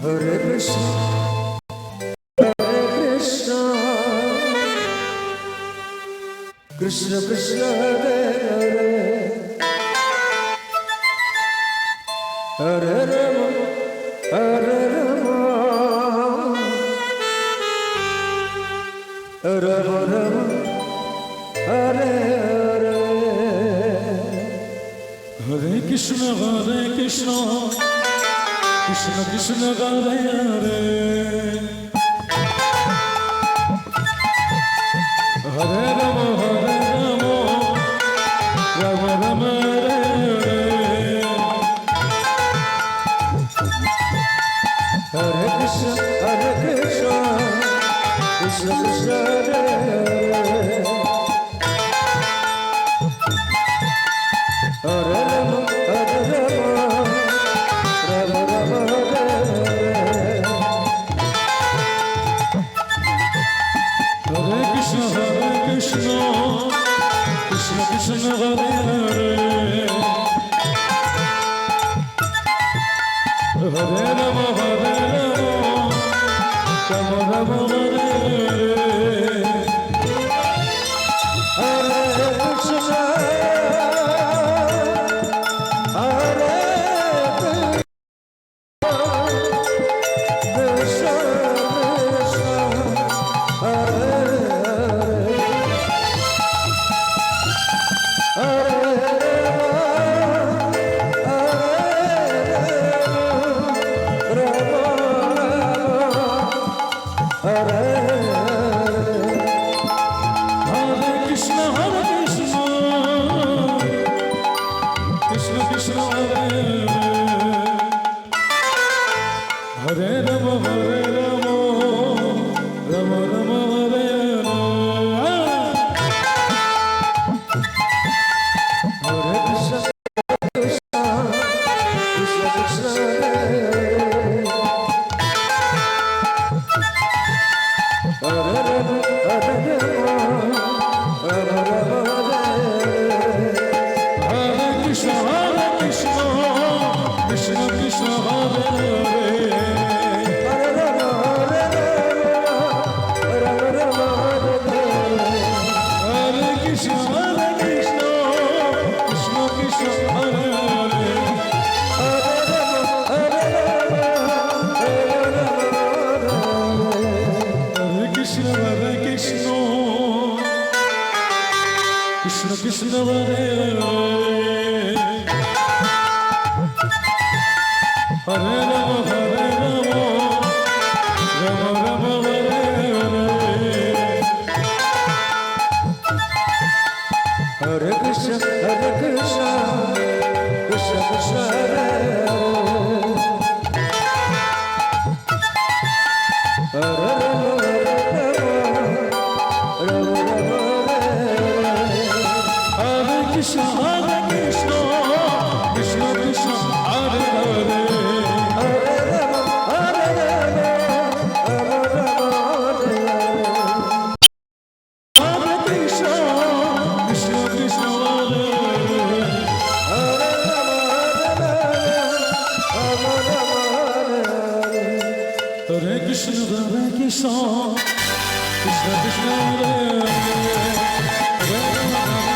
Hare Krishna, Hare Krishna, Krishna Krishna, Hare Hare, Hare Rama, Hare Rama, Rama Rama, Hare Hare, Hare Krishna, Krishna Krishna, Hare Hare, Hare Rama, Rama Rama, Hare Krishna, Hare Krishna, Krishna Krishna, Hare Hare, Hare Rama, Hare Rama, Rama Rama, Hare Hare, Hare Krishna, Krishna Krishna, Hare Hare, Hare Rama, Rama Rama, Hare Hare Krishna, Hare Krishna, Krishna Krishna, Hare Hare, Hare Rama, Rama Rama, Hare Hare Krishna, Krishna Krishna, Hare Hare, Hare Rama, Hare Krishna, Krishna Krishna, Hare Hare, Hare Rama, Rama Rama, Hare Krishna, Krishna Krishna, Hare Hare, Hare Krishna, Krishna Krishna, Hare Hare, Hare Rama, Rama Rama, Hare Hare, Hare Krishna, Krishna Krishna, Hare Hare, Hare Rama, Hare Krishna, Krishna Krishna, Hare Hare, Hare Rama, Hare Rama, Hare Krishna, Krishna Krishna, Hare Hare, Hare Krishna, Krishna Krishna, Hare Hare, Hare Rama,